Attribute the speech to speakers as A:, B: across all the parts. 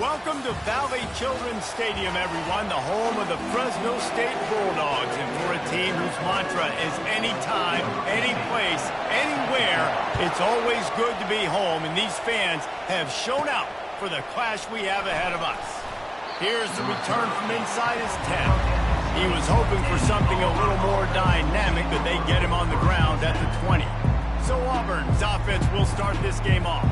A: Welcome to Valley Children's Stadium, everyone, the home of the Fresno State Bulldogs. And for a team whose mantra is anytime, any place, anywhere, it's always good to be home. And these fans have shown out for the clash we have ahead of us. Here's the return from inside his 10. He was hoping for something a little more dynamic, but they get him on the ground at the 20. So Auburn's offense will start this game off.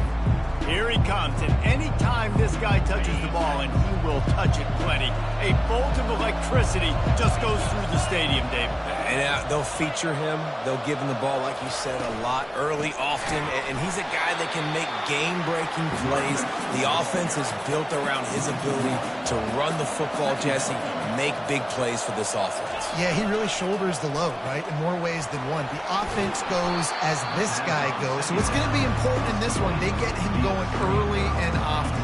A: Here he comes, and anytime this guy touches the ball, and he will touch it plenty, a bolt of electricity just goes through the stadium, David.
B: And they'll feature him. They'll give him the ball, like you said, a lot, early, often. And he's a guy that can make game-breaking plays. The offense is built around his ability to run the football, Jesse, make big plays for this offense.
C: Yeah, he really shoulders the load, right, in more ways than one. The offense goes as this guy goes. So it's going to be important in this one. They get him going early and often.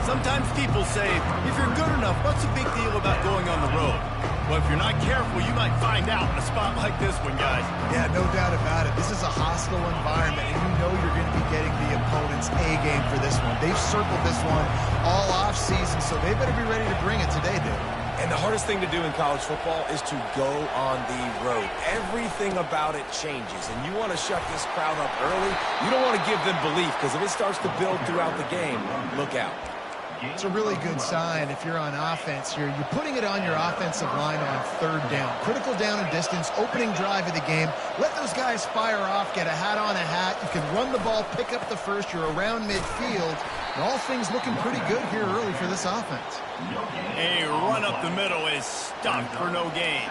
A: Sometimes people say, if you're good enough, what's the big deal about going on the road? Well, if you're not careful, you might find out in a spot like this one, guys.
C: Yeah, no doubt about it. This is a hostile environment, and you know you're going to be getting the opponent's A-game for this one. They've circled this one all off-season, so they better be ready to bring it today, Dave.
B: And the hardest thing to do in college football is to go on the road. Everything about it changes, and you want to shut this crowd up early. You don't want to give them belief, because if it starts to build throughout the game, look out.
C: It's a really good sign if you're on offense here. You're putting it on your offensive line on third down. Critical down and distance, opening drive of the game. Let those guys fire off, get a hat on a hat. You can run the ball, pick up the first. You're around midfield. And all things looking pretty good here early for this offense.
A: A run up the middle is stopped for no gain.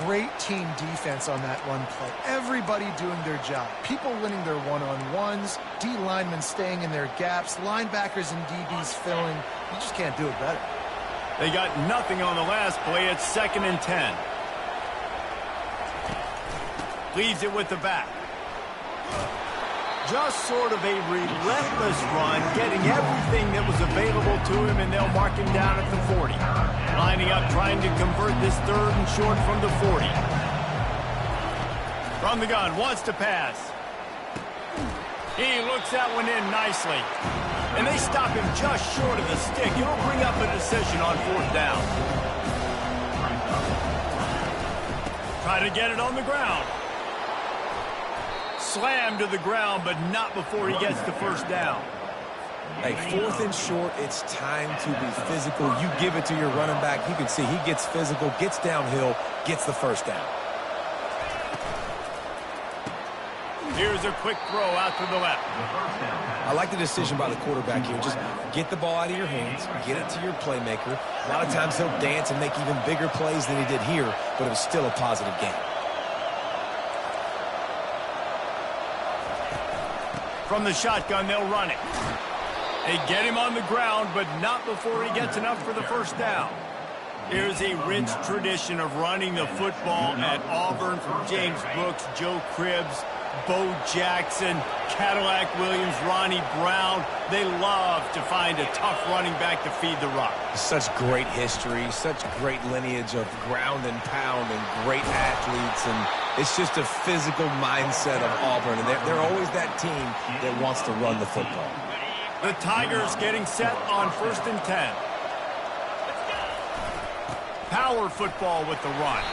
C: Great team defense on that run play. Everybody doing their job. People winning their one-on-ones, D linemen staying in their gaps, linebackers and DBs filling. You just can't do it better.
A: They got nothing on the last play. It's 2nd and 10. Leaves it with the back. Just sort of a relentless run, getting everything that was available to him, and they'll mark him down at the 40. Lining up, trying to convert this 3rd and short from the 40. From the gun, wants to pass. He looks that one in nicely. And they stop him just short of the stick. It'll bring up a decision on 4th down. Try to get it on the ground. Slammed to the ground, but not before he gets the 1st down.
B: Hey, 4th and short, it's time to be physical. You give it to your running back. You can see he gets physical, gets downhill, gets the 1st down.
A: Here's a quick throw out to the left.
B: I like the decision by the quarterback here. Just get the ball out of your hands, get it to your playmaker. A lot of times he'll dance and make even bigger plays than he did here, but it was still a positive game.
A: From the shotgun, they'll run it. They get him on the ground, but not before he gets enough for the 1st down. Here's a rich tradition of running the football at Auburn from James Brooks, Joe Cribbs, Bo Jackson, Cadillac Williams, Ronnie Brown. They love to find a tough running back to feed the rock.
B: Such great history, such great lineage of ground and pound and great athletes, and it's just a physical mindset of Auburn, and they're always that team that wants to run the football.
A: The Tigers getting set on 1st and 10. Power football with the run.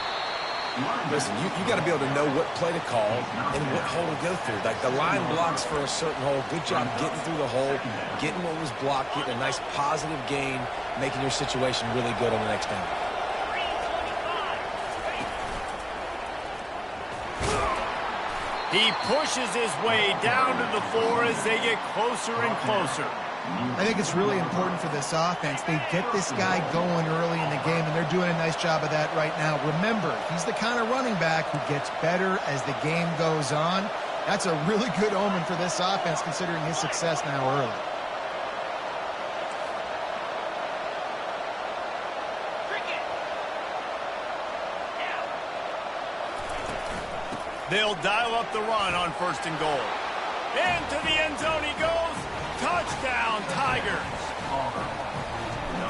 B: Listen, you got to be able to know what play to call and what hole to go through. Like the line blocks for a certain hole. Good job getting through the hole, getting what was blocked, getting a nice positive gain, making your situation really good on the next down.
A: He pushes his way down to the 4 as they get closer and closer.
C: I think it's really important for this offense. They get this guy going early in the game, and they're doing a nice job of that right now. Remember, he's the kind of running back who gets better as the game goes on. That's a really good omen for this offense, considering his success now early.
A: They'll dial up the run on 1st and goal. Into the end zone he goes. Touchdown, Tigers.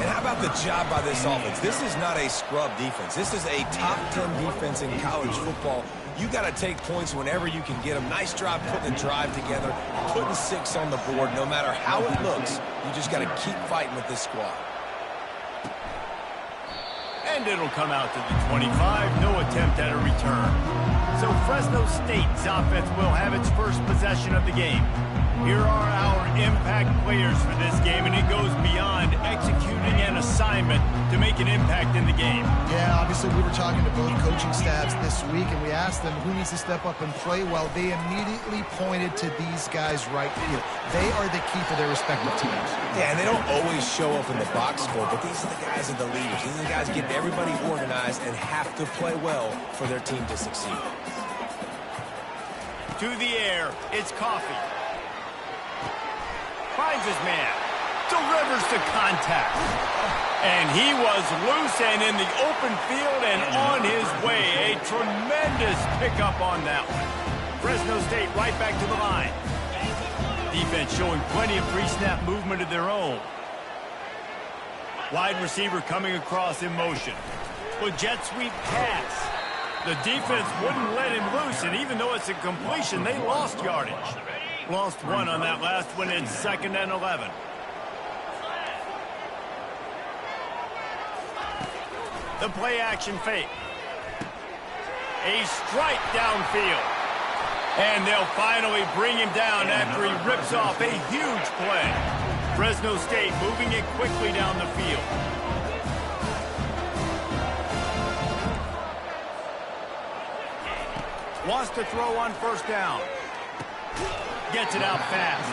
B: And how about the job by this offense? This is not a scrub defense. This is a top 10 defense in college football. You got to take points whenever you can get them. Nice job putting the drive together, putting 6 on the board. No matter how it looks, you just got to keep fighting with this squad.
A: And it'll come out to the 25. No attempt at a return. So Fresno State's offense will have its first possession of the game. Here are our impact players for this game, and it goes beyond executing an assignment to make an impact in the game.
C: Yeah, obviously we were talking to both coaching staffs this week, and we asked them who needs to step up and play well. They immediately pointed to these guys right here. They are the key for their respective teams.
B: Yeah, and they don't always show up in the box score, but these are the guys that are the leaders. These are the guys getting everybody organized and have to play well for their team to succeed.
A: To the air, it's Coffee. Finds his man. Delivers to contact. And he was loose and in the open field and on his way. A tremendous pickup on that one. Fresno State right back to the line. Defense showing plenty of pre-snap movement of their own. Wide receiver coming across in motion. With jet sweep pass. The defense wouldn't let him loose, and even though it's a completion, they lost yardage. Lost 1 on that last one. It's 2nd and 11. The play action fake. A strike downfield. And they'll finally bring him down after he rips off a huge play. Fresno State moving it quickly down the field. Wants to throw on first down. Gets it out fast.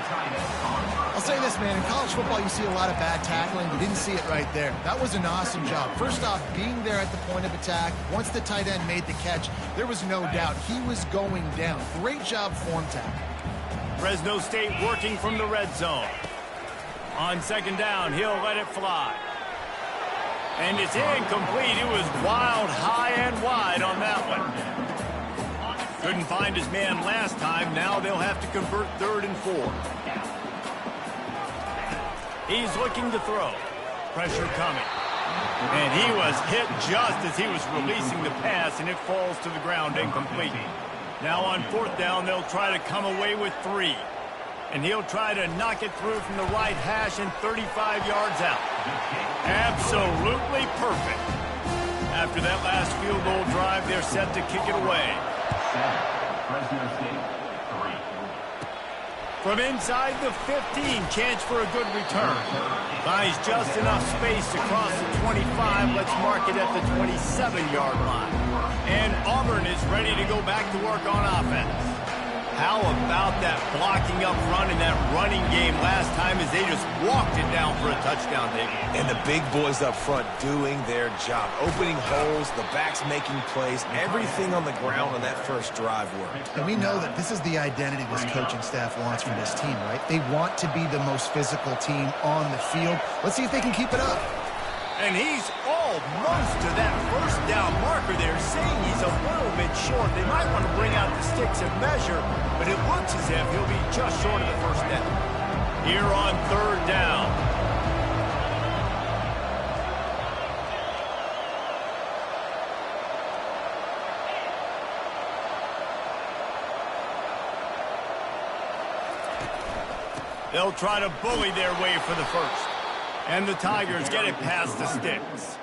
C: I'll say this, man. In college football, you see a lot of bad tackling. You didn't see it right there. That was an awesome job. First off, being there at the point of attack. Once the tight end made the catch, there was no doubt he was going down. Great job form tackle.
A: Fresno State working from the red zone. On 2nd down, he'll let it fly. And it's incomplete. It was wild, high and wide on that one. Couldn't find his man last time. Now they'll have to convert 3rd and 4. He's looking to throw. Pressure coming. And he was hit just as he was releasing the pass, and it falls to the ground incomplete. Now on 4th down, they'll try to come away with 3. And he'll try to knock it through from the right hash and 35 yards out. Absolutely perfect. After that last field goal drive, they're set to kick it away.
D: Fresno State, 3.
A: From inside the 15, chance for a good return. Buys just enough space to cross the 25. Let's mark it at the 27-yard line. And Auburn is ready to go back to work on offense. How about that blocking up front and that running game last time as they just walked it down for a touchdown, David?
B: And the big boys up front doing their job. Opening holes, the backs making plays, everything on the ground on that first drive worked.
C: And we know that this is the identity this coaching staff wants from this team, right? They want to be the most physical team on the field. Let's see if they can keep it up.
A: And he's almost to that first down marker there, saying he's a little bit short. They might want to bring out the sticks and measure, but it looks as if he'll be just short of the first down. Here on 3rd down. They'll try to bully their way for the first. And the Tigers get it past the sticks.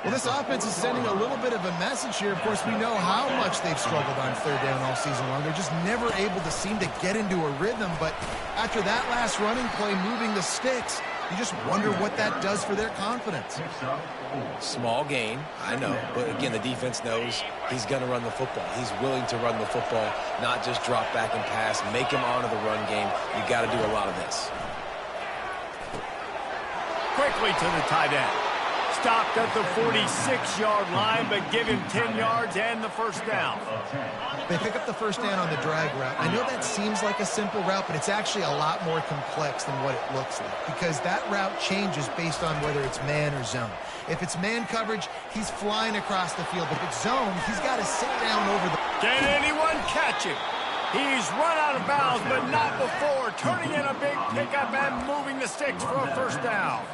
C: Well, this offense is sending a little bit of a message here. Of course, we know how much they've struggled on 3rd down all season long. They're just never able to seem to get into a rhythm. But after that last running play, moving the sticks, you just wonder what that does for their confidence.
B: Small gain, I know. But again, the defense knows he's going to run the football. He's willing to run the football, not just drop back and pass, make him honor the run game. You got to do a lot of this.
A: Quickly to the tight end. Stopped at the 46-yard line, but give him 10 yards and the first down.
C: They pick up the first down on the drag route. I know that seems like a simple route, but it's actually a lot more complex than what it looks like because that route changes based on whether it's man or zone. If it's man coverage, he's flying across the field. If it's zone, he's got to sit down over the...
A: Can anyone catch him? He's run out of bounds, but not before. Turning in a big pickup and moving the sticks for a first down.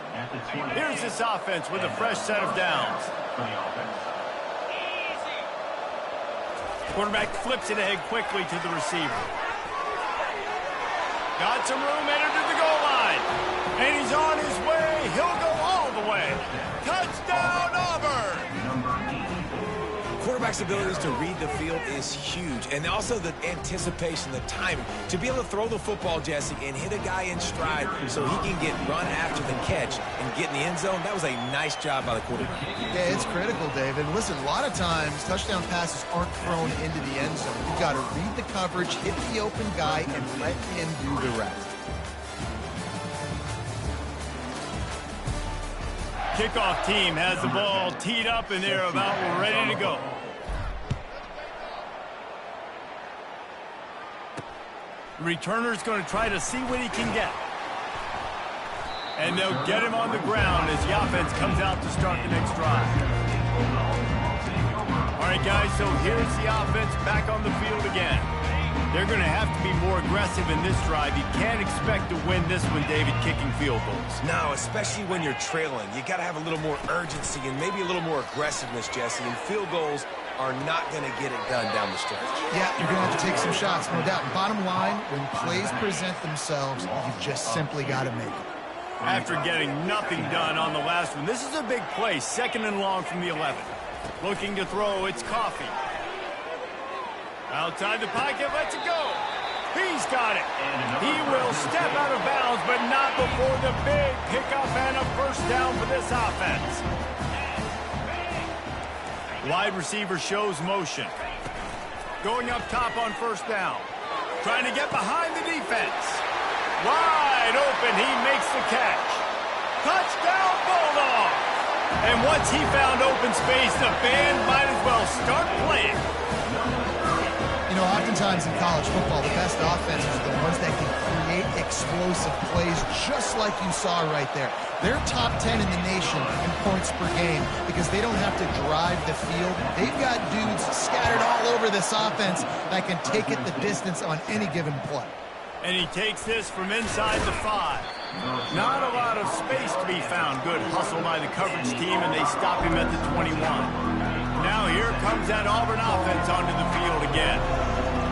A: Here's this offense with a fresh set of downs. Quarterback flips it ahead quickly to the receiver. Got some room, entered to the goal line. And he's on his way. He'll go all the way. Touchdown, Auburn!
B: Quarterback's abilities to read the field is huge, and also the anticipation, the timing. To be able to throw the football, Jesse, and hit a guy in stride so he can get run after the catch and get in the end zone, that was a nice job by the quarterback.
C: Yeah, it's critical, David. Listen, a lot of times touchdown passes aren't thrown into the end zone. You've got to read the coverage, hit the open guy, and let him do the rest.
A: Kickoff team has the ball teed up, and they're about ready to go. Returner's going to try to see what he can get. And they'll get him on the ground as the offense comes out to start the next drive. All right, guys, so here's the offense back on the field again. They're going to have to be more aggressive in this drive. You can't expect to win this one, David, kicking field goals.
B: No, especially when you're trailing. You got to have a little more urgency and maybe a little more aggressiveness, Jesse. And field goals are not going to get it done down the stretch.
C: Yeah, you're going to have to take some shots, no doubt. Bottom line, when plays present themselves, you've just simply got to make it.
A: After getting nothing done on the last one, this is a big play, 2nd and long from the 11. Looking to throw, it's Coffee. Outside the pocket, lets it go. He's got it. He will step out of bounds, but not before the big pickup and a first down for this offense. Wide receiver shows motion. Going up top on first down. Trying to get behind the defense. Wide open, he makes the catch. Touchdown, Bulldog! And once he found open space, the band might as well start playing.
C: You know, oftentimes in college football, the best offenses are the ones that can create explosive plays just like you saw right there. They're top 10 in the nation in points per game because they don't have to drive the field. They've got dudes scattered all over this offense that can take it the distance on any given play.
A: And he takes this from inside the 5. Not a lot of space to be found. Good hustle by the coverage team, and they stop him at the 21. Now here comes that Auburn offense onto the field again.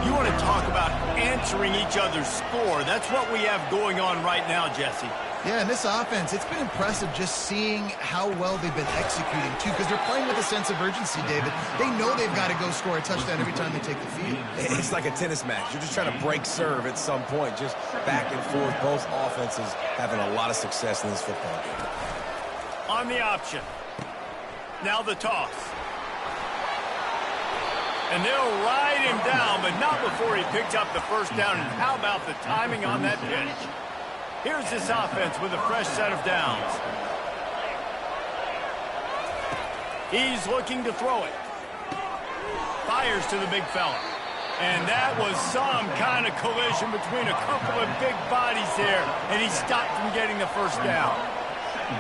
A: You want to talk about answering each other's score. That's what we have going on right now, Jesse.
C: Yeah, and this offense, it's been impressive just seeing how well they've been executing, too, because they're playing with a sense of urgency, David. They know they've got to go score a touchdown every time they take the field.
B: It's like a tennis match. You're just trying to break serve at some point, just back and forth. Both offenses having a lot of success in this football game.
A: On the option. Now the toss. And they'll ride him down, but not before he picks up the first down. And how about the timing on that pitch? Here's this offense with a fresh set of downs. He's looking to throw it. Fires to the big fella. And that was some kind of collision between a couple of big bodies there, and he stopped from getting the first down.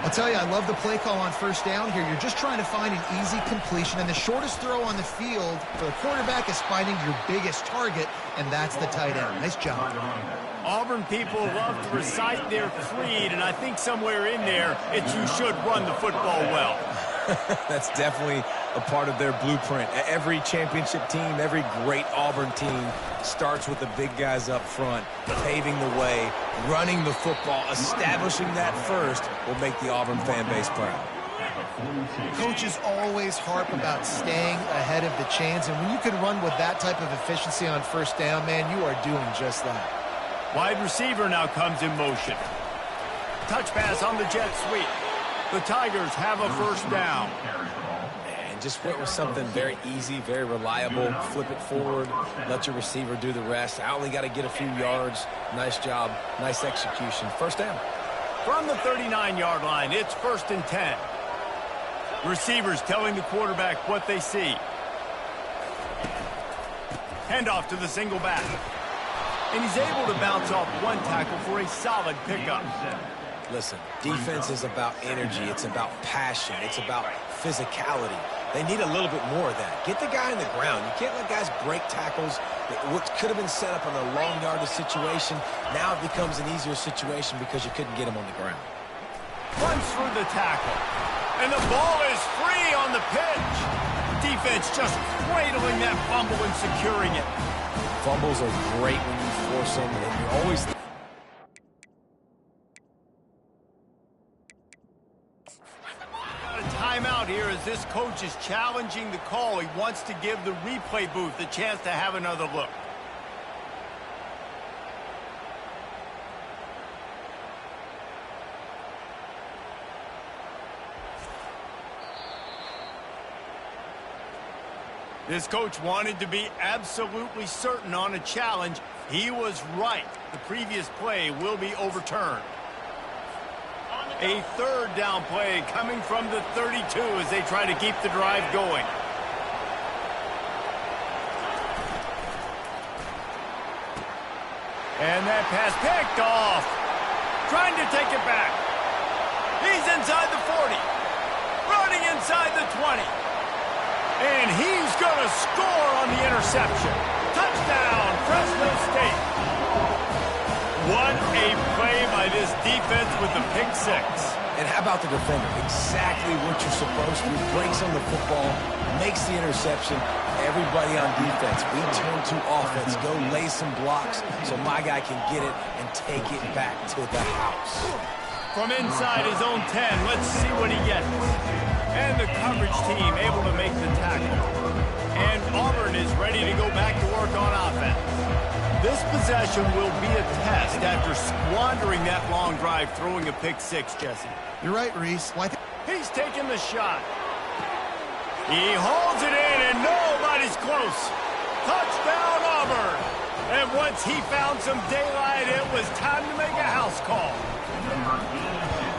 C: I'll tell you, I love the play call on first down here. You're just trying to find an easy completion, and the shortest throw on the field for the quarterback is finding your biggest target, and that's the tight end. Nice job.
A: Auburn people love to recite their creed, and I think somewhere in there, it's you should run the football well.
B: That's definitely a part of their blueprint. Every championship team, every great Auburn team starts with the big guys up front, paving the way, running the football, establishing that first will make the Auburn fan base proud.
C: Coaches always harp about staying ahead of the chains, and when you can run with that type of efficiency on first down, man, you are doing just that.
A: Wide receiver now comes in motion. Touch pass on the jet sweep. The Tigers have a first down.
B: And just went with something very easy, very reliable. Flip it forward, let your receiver do the rest. I only got to get a few yards. Nice job, nice execution. First down.
A: From the 39-yard line, it's 1st and 10. Receivers telling the quarterback what they see. Handoff to the single back. And he's able to bounce off one tackle for a solid pickup.
B: Listen, defense is about energy. It's about passion. It's about physicality. They need a little bit more of that. Get the guy on the ground. You can't let guys break tackles. What could have been set up in a long yardage situation, now it becomes an easier situation because you couldn't get him on the ground.
A: Runs through the tackle. And the ball is free on the pitch. defense just cradling that fumble and securing it.
B: Fumbles are great when you force them, and you're always...
A: Got a timeout here as this coach is challenging the call. He wants to give the replay booth a chance to have another look. This coach wanted to be absolutely certain on a challenge. He was right. The previous play will be overturned. A third down play coming from the 32 as they try to keep the drive going. And that pass picked off. Trying to take it back. He's inside the 40. Running inside the 20. And he's going to score on the interception. Touchdown, Fresno State. What a play by this defense with the pick six.
B: And how about the defender? Exactly what you're supposed to do. Breaks on the football, makes the interception. Everybody on defense, we turn to offense. Go lay some blocks so my guy can get it and take it back to the house.
A: From inside his own 10, let's see what he gets. And the coverage team able to make the tackle. And Auburn is ready to go back to work on offense. This possession will be a test after squandering that long drive, throwing a pick six, Jesse.
C: You're right, Reese. Well,
A: He's taking the shot. He holds it in, and nobody's close. Touchdown, Auburn. And once he found some daylight, it was time to make a house call.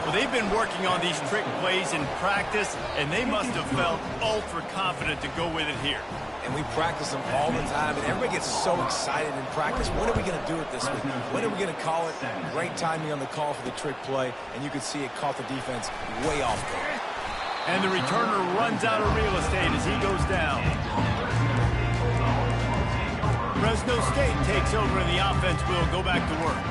A: Well, they've been working on these trick plays in practice, and they must have felt ultra confident to go with it here.
B: And we practice them all the time, and everybody gets so excited in practice. When are we going to do it this week? When are we going to call it? Great timing on the call for the trick play, and you could see it caught the defense way off guard.
A: And the returner runs out of real estate as he goes down. Fresno State takes over, and the offense will go back to work.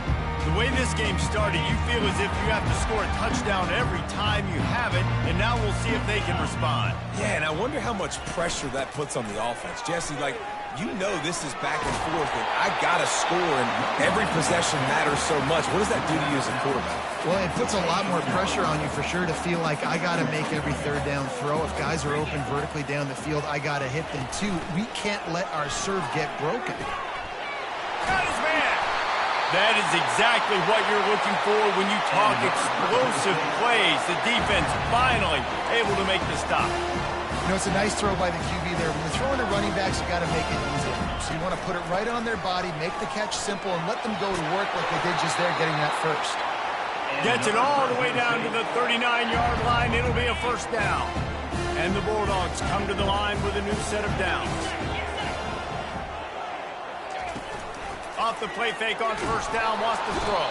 A: The way this game started, you feel as if you have to score a touchdown every time you have it, and now we'll see if they can respond.
B: Yeah, and I wonder how much pressure that puts on the offense. Jesse, like, you know this is back and forth, and I got to score, and every possession matters so much. What does that do to you as a quarterback?
C: Well, it puts a lot more pressure on you for sure to feel like I got to make every third down throw. If guys are open vertically down the field, I got to hit them too. We can't let our serve get broken.
A: Got his man. That is exactly what you're looking for when you talk explosive plays. The defense finally able to make the stop.
C: You know, it's a nice throw by the QB there. When you're throwing to running backs, you got to make it easy. So you want to put it right on their body, make the catch simple, and let them go to work like they did just there getting that first.
A: Gets it all the way down to the 39-yard line. It'll be a first down. And the Bulldogs come to the line with a new set of downs. Off the play fake on first down, wants to throw.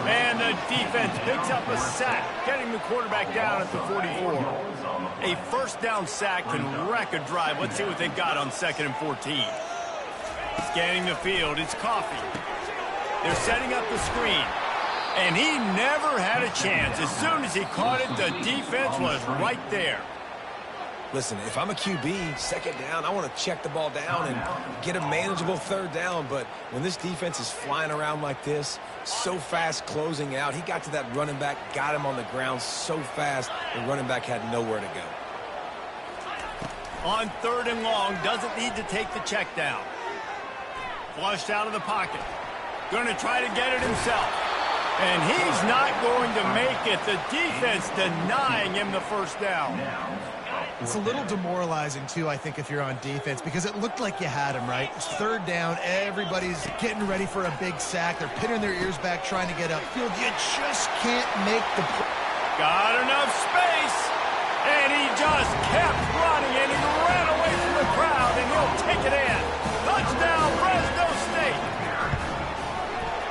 A: And the defense picks up a sack, getting the quarterback down at the 44. A first down sack can wreck a drive. Let's see what they've got on 2nd and 14. Scanning the field, it's Coffee. They're setting up the screen. And he never had a chance. As soon as he caught it, the defense was right there.
B: Listen, if I'm a QB, second down, I want to check the ball down and get a manageable third down. But when this defense is flying around like this, so fast closing out, he got to that running back, got him on the ground so fast, the running back had nowhere to go.
A: On 3rd and long, doesn't need to take the check down. Flushed out of the pocket. Going to try to get it himself. And he's not going to make it. The defense denying him the first down.
C: It's a little demoralizing, too, I think, if you're on defense, because it looked like you had him, right? It's 3rd down. Everybody's getting ready for a big sack. They're pinning their ears back, trying to get upfield. You just can't make the...
A: Got enough space. And he just kept running, and he ran away from the crowd, and he'll take it in. Touchdown, Fresno State.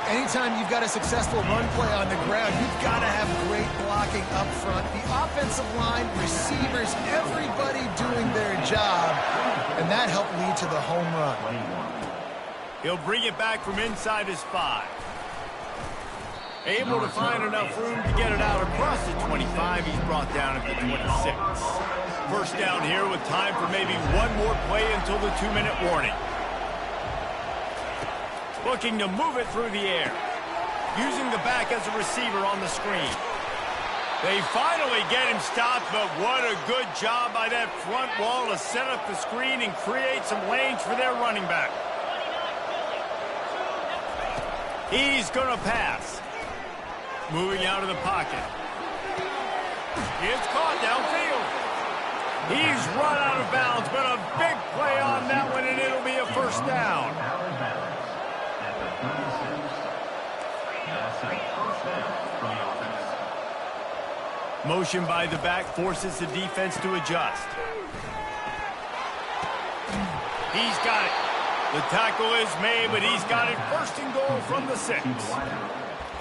C: Anytime you've got a successful run play on the ground, you've got to have great blocking up front. The offensive line, receivers, everybody doing their job, and that helped lead to the home run.
A: He'll bring it back from inside his 5. Able to find enough room to get it out across the 25. He's brought down at the 26. First down here with time for maybe one more play until the 2-minute warning. Looking to move it through the air. Using the back as a receiver on the screen. They finally get him stopped, but what a good job by that front wall to set up the screen and create some lanes for their running back. He's going to pass. Moving out of the pocket. It's caught downfield. He's run out of bounds, but a big play on that one, and it'll be a first down. Motion by the back forces the defense to adjust. He's got it. The tackle is made, but he's got it first and goal from the 6.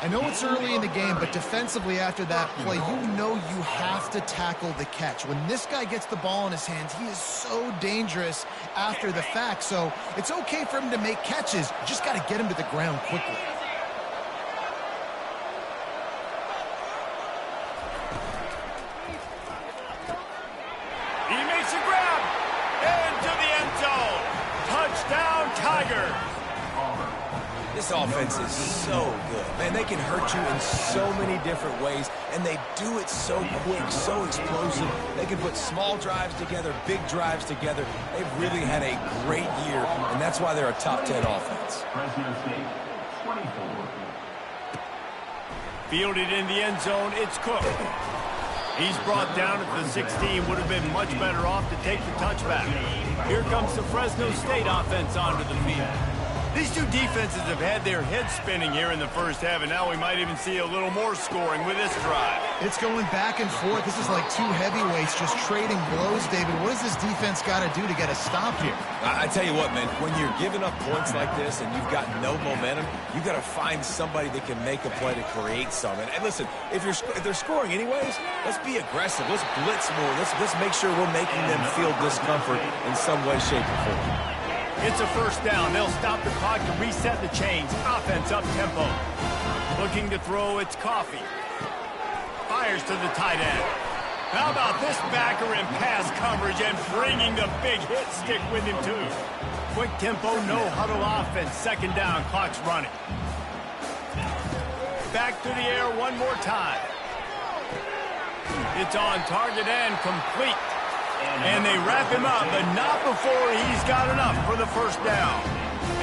C: I know it's early in the game, but defensively after that play, you know you have to tackle the catch. When this guy gets the ball in his hands, he is so dangerous after the fact. So it's okay for him to make catches. You just got to get him to the ground quickly.
A: He makes a grab into the end zone. Touchdown, Tigers.
B: This offense is so good. Man, they can hurt you in so many different ways, and they do it so quick, so explosive. They can put small drives together, big drives together. They've really had a great year, and that's why they're a top 10 offense.
D: Fresno State, 24.
A: Fielded in the end zone, it's Cook. He's brought down at the 16. Would have been much better off to take the touchback. Here comes the Fresno State offense onto the field. These two defenses have had their heads spinning here in the first half, and now we might even see a little more scoring with this drive.
C: It's going back and forth. This is like two heavyweights just trading blows, David. What does this defense got to do to get a stop here?
B: I tell you what, man, when you're giving up points like this and you've got no momentum, you've got to find somebody that can make a play to create some. And listen, if they're scoring anyways, let's be aggressive. Let's blitz more. Let's make sure we're making them feel discomfort in some way, shape, or form.
A: It's a first down. They'll stop the clock to reset the chains. Offense up tempo. Looking to throw, it's Coffee. Fires to the tight end. How about this backer in pass coverage and bringing the big hit stick with him too. Quick tempo, no huddle offense. Second down, clock's running. Back to the air one more time. It's on target and complete. And they wrap him up, but not before he's got enough for the first down.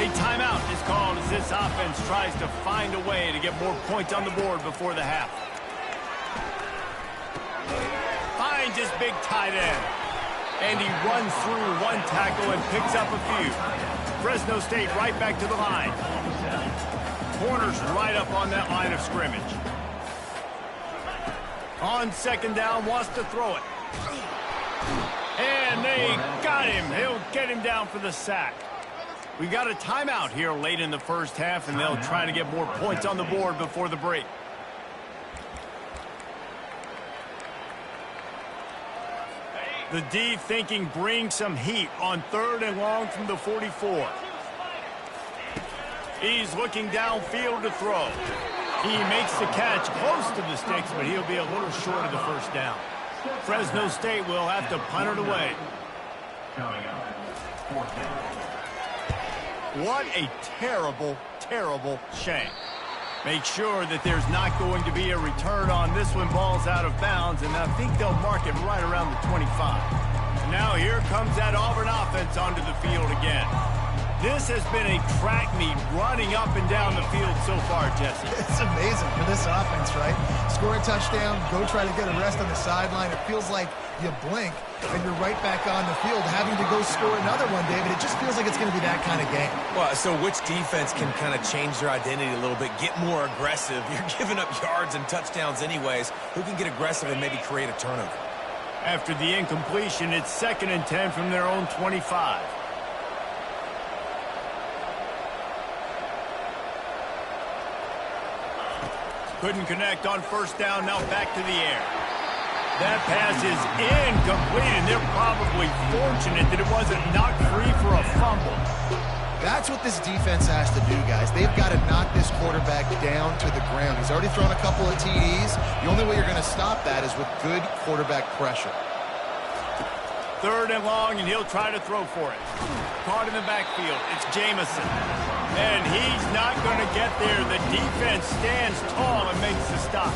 A: A timeout is called as this offense tries to find a way to get more points on the board before the half. Finds his big tight end. And he runs through one tackle and picks up a few. Fresno State right back to the line. Corners right up on that line of scrimmage. On second down, wants to throw it. And they got him. He'll get him down for the sack. We got a timeout here late in the first half, and they'll try to get more points on the board before the break. The D thinking bring some heat on third and long from the 44. He's looking downfield to throw. He makes the catch close to the sticks, but he'll be a little short of the first down. Fresno State will have to punt it away. What a terrible, terrible shame. Make sure that there's not going to be a return on this one. Ball's out of bounds, and I think they'll mark it right around the 25. Now here comes that Auburn offense onto the field again. This has been a track meet running up and down the field so far, Jesse.
C: It's amazing for this offense, right? Score a touchdown, go try to get a rest on the sideline. It feels like you blink, and you're right back on the field having to go score another one, David. It just feels like it's going to be that kind of game.
B: Well, so which defense can kind of change their identity a little bit, get more aggressive? You're giving up yards and touchdowns anyways. Who can get aggressive and maybe create a turnover?
A: After the incompletion, it's 2nd and 10 from their own 25. Couldn't connect on first down, now back to the air. That pass is incomplete, and they're probably fortunate that it wasn't knocked free for a fumble.
C: That's what this defense has to do, guys. They've got to knock this quarterback down to the ground. He's already thrown a couple of TDs. The only way you're going to stop that is with good quarterback pressure.
A: 3rd and long, and he'll try to throw for it. Caught in the backfield. It's Jamison. And he's not going to get there. The defense stands tall and makes the stop.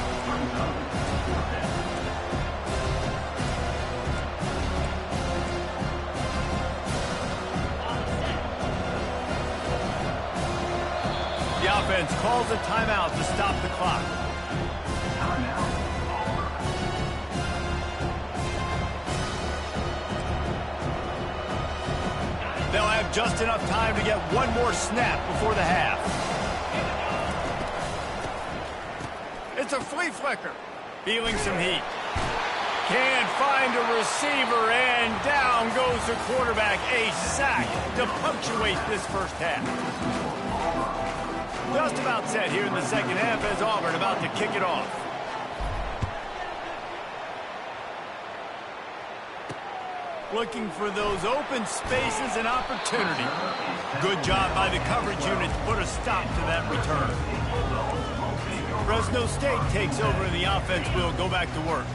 A: The offense calls a timeout to stop the clock. They'll have just enough time to get one more snap before the half. It's a flea flicker. Feeling some heat. Can't find a receiver, and down goes the quarterback. A sack to punctuate this first half. Just about set here in the second half as Auburn about to kick it off. Looking for those open spaces and opportunity. Good job by the coverage unit to put a stop to that return. Fresno State takes over and the offense will go back to work.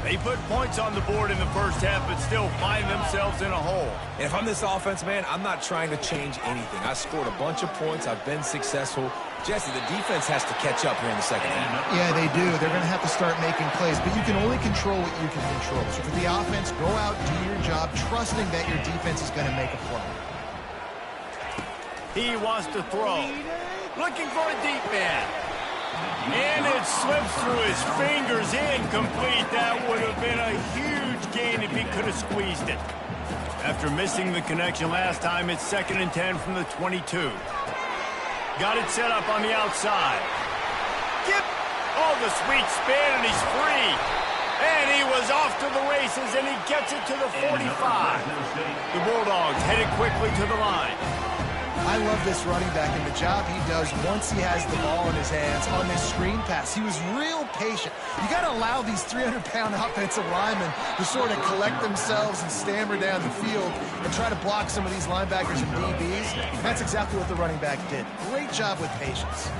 A: They put points on the board in the first half, but still find themselves in a hole.
B: And if I'm this offense, man, I'm not trying to change anything. I scored a bunch of points. I've been successful. Jesse, the defense has to catch up here in the second half.
C: Yeah, they do. They're going to have to start making plays, but you can only control what you can control. So for the offense, go out, do your job, trusting that your defense is going to make a play.
A: He wants to throw. Looking for a deep man. And it slips through his fingers, incomplete. That would have been a huge gain if he could have squeezed it. After missing the connection last time, it's 2nd and 10 from the 22. Got it set up on the outside. The sweet spin, and he's free. And he was off to the races, and he gets it to the 45. The Bulldogs headed quickly to the line.
C: I love this running back and the job he does once he has the ball in his hands on this screen pass. He was real patient. You got to allow these 300-pound offensive linemen to sort of collect themselves and stammer down the field and try to block some of these linebackers and DBs. And that's exactly what the running back did. Great job with patience.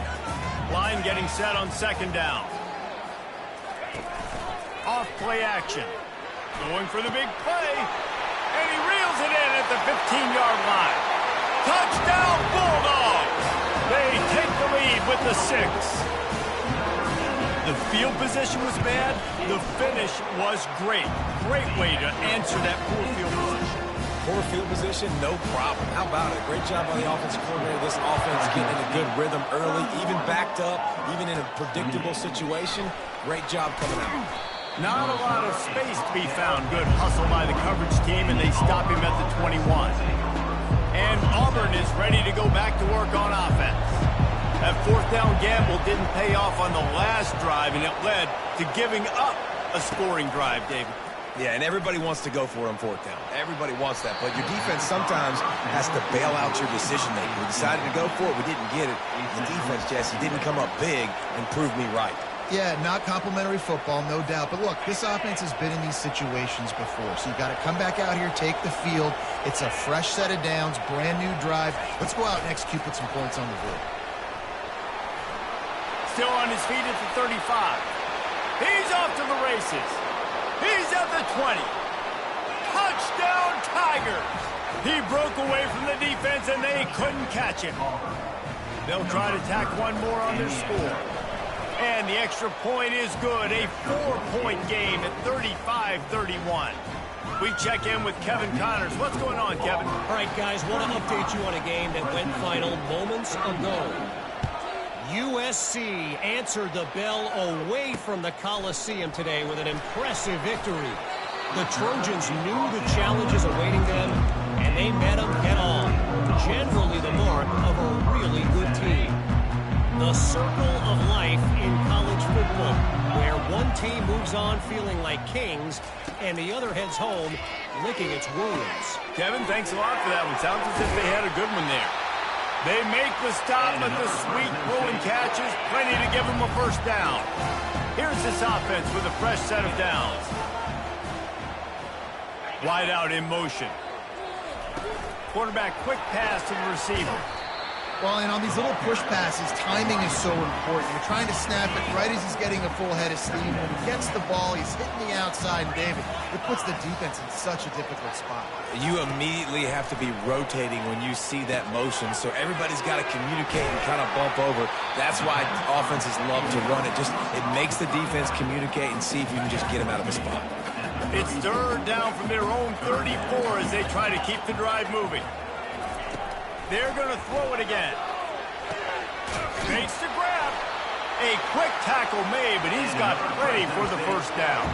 A: Line getting set on 2nd down. Off play action. Going for the big play. And he reels it in at the 15-yard line. Touchdown, Bulldogs! They take the lead with the 6. The field position was bad. The finish was great. Great way to answer that poor field position.
B: Poor field position, no problem. How about it? Great job by the offensive coordinator. This offense getting in a good rhythm early, even backed up, even in a predictable situation. Great job coming out.
A: Not a lot of space to be found. Good hustle by the coverage team, and they stop him at the 21. And Auburn is ready to go back to work on offense. That 4th down gamble didn't pay off on the last drive, and it led to giving up a scoring drive, David.
B: Yeah, and everybody wants to go for it on 4th down. Everybody wants that, but your defense sometimes has to bail out your decision-making. We decided to go for it. We didn't get it. The defense, Jesse, didn't come up big and prove me right.
C: Yeah, not complimentary football, no doubt. But look, this offense has been in these situations before. So you got to come back out here, take the field. It's a fresh set of downs, brand new drive. Let's go out and execute, put some points on the board.
A: Still on his feet at the 35. He's off to the races. He's at the 20. Touchdown, Tigers! He broke away from the defense, and they couldn't catch him. They'll try to tack one more on their score. And the extra point is good. A 4-point game at 35-31. We check in with Kevin Connors. What's going on, Kevin?
E: All right, guys, want to update you on a game that went final moments ago. USC answered the bell away from the Coliseum today with an impressive victory. The Trojans knew the challenges awaiting them, and they met them head-on. Generally the mark of a really good team. The circle of life in college football, where one team moves on feeling like kings and the other heads home licking its wounds.
A: Kevin, thanks a lot for that one. Sounds as if they had a good one there. They make the stop, but the sweet rolling catches, plenty to give them a first down. Here's this offense with a fresh set of downs. Wide out in motion. Quarterback quick pass to the receiver.
C: Well, and on these little push passes, timing is so important. You're trying to snap it right as he's getting a full head of steam. When he gets the ball, he's hitting the outside, and David, it puts the defense in such a difficult spot.
B: You immediately have to be rotating when you see that motion, so everybody's got to communicate and kind of bump over. That's why offenses love to run it. It makes the defense communicate and see if you can just get him out of the spot.
A: It's third down from their own 34 as they try to keep the drive moving. They're going to throw it again. Fakes to grab. A quick tackle made, but he's got plenty for the first down.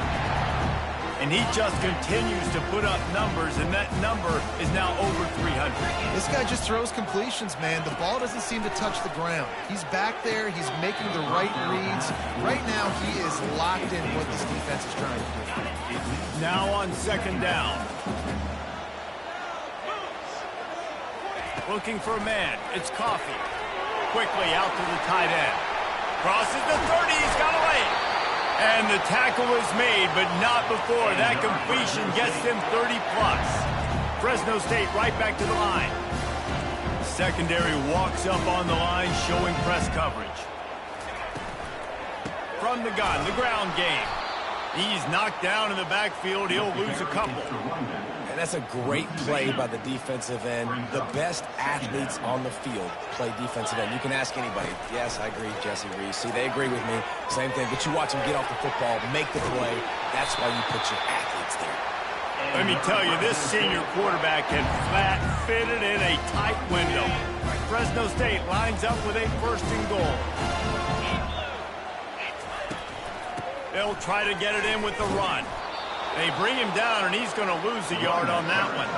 A: And he just continues to put up numbers, and that number is now over 300.
C: This guy just throws completions, man. The ball doesn't seem to touch the ground. He's back there. He's making the right reads. Right now, he is locked in what this defense is trying to do.
A: Now on second down. Looking for a man. It's Coffee. Quickly out to the tight end. Crosses the 30. He's got away. And the tackle is made, but not before that completion gets them 30-plus. Fresno State right back to the line. Secondary walks up on the line, showing press coverage. From the gun, the ground game. He's knocked down in the backfield. He'll lose a couple.
B: And that's a great play by the defensive end. The best athletes on the field play defensive end. You can ask anybody. Yes, I agree, Jesse Reese. See, they agree with me. Same thing. But you watch them get off the football, make the play. That's why you put your athletes there.
A: Let me tell you, this senior quarterback can flat fit it in a tight window. Fresno State lines up with a first and goal. They'll try to get it in with the run. They bring him down, and he's going to lose a yard on that one.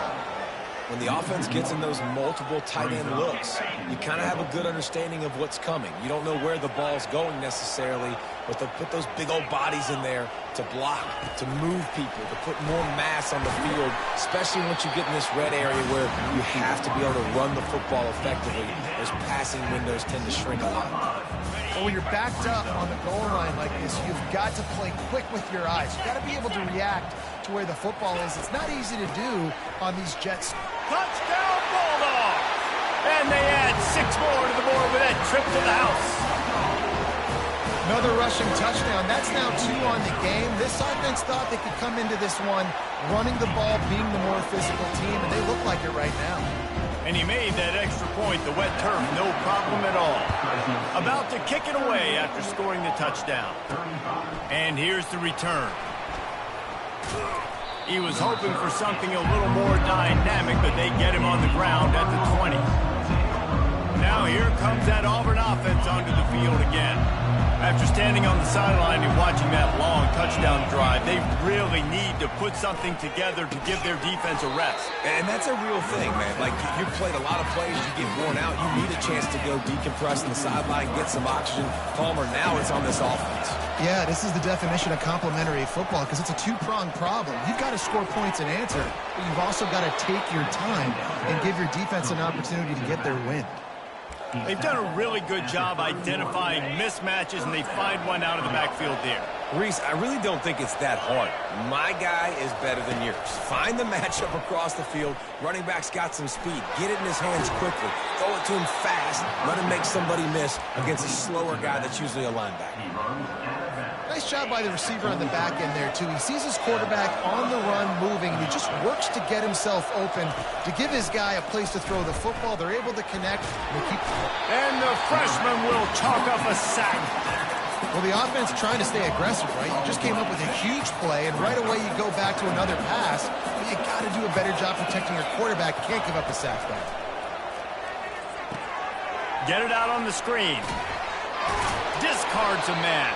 B: When the offense gets in those multiple tight end looks, you kind of have a good understanding of what's coming. You don't know where the ball's going necessarily, but they'll put those big old bodies in there to block, to move people, to put more mass on the field, especially once you get in this red area where you have to be able to run the football effectively. Those passing windows tend to shrink a lot.
C: Well, when you're backed up on the goal line like this, you've got to play quick with your eyes. You've got to be able to react to where the football is. It's not easy to do on these Jets.
A: Touchdown, Bulldogs! And they add 6 more to the board with that trip to the house.
C: Another rushing touchdown. That's now 2 on the game. This offense thought they could come into this one running the ball, being the more physical team, and they look like it right now.
A: And he made that extra point, the wet turf, no problem at all. About to kick it away after scoring the touchdown. And here's the return. He was hoping for something a little more dynamic, but they get him on the ground at the 20. Now here comes that Auburn offense onto the field again. After standing on the sideline and watching that long touchdown drive, they really need to put something together to give their defense a rest.
B: And that's a real thing, man. Like, you've played a lot of plays, you get worn out, you need a chance to go decompress on the sideline, get some oxygen. Palmer, now it's on this offense.
C: Yeah, this is the definition of complementary football because it's a two-pronged problem. You've got to score points and answer, but you've also got to take your time and give your defense an opportunity to get their win.
A: They've done a really good job identifying mismatches, and they find one out of the backfield there.
B: Reese, I really don't think it's that hard. My guy is better than yours. Find the matchup across the field. Running back's got some speed. Get it in his hands quickly. Throw it to him fast. Let him make somebody miss against a slower guy that's usually a linebacker.
C: Nice job by the receiver on the back end there, too. He sees his quarterback on the run moving, and he just works to get himself open to give his guy a place to throw the football. They're able to connect.
A: And the freshman will chalk up a sack.
C: Well, the offense trying to stay aggressive, right? You just came up with a huge play, and right away you go back to another pass. But you got to do a better job protecting your quarterback. You can't give up a sack back.
A: Get it out on the screen. Discards a man.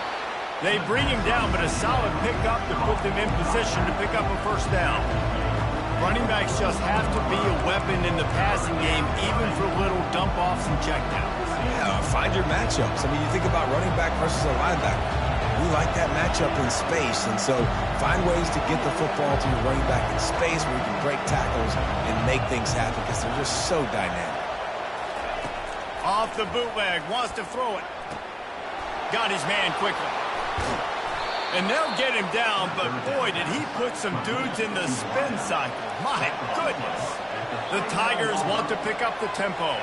A: They bring him down, but a solid pickup to put them in position to pick up a first down. Running backs just have to be a weapon in the passing game, even for little dump-offs and checkdowns.
B: Yeah, find your matchups. I mean, you think about running back versus a linebacker. We like that matchup in space, and so find ways to get the football to your running back in space where you can break tackles and make things happen because they're just so dynamic.
A: Off the bootleg, wants to throw it. Got his man quickly. And they'll get him down, but boy, did he put some dudes in the spin cycle. My goodness. The Tigers want to pick up the tempo.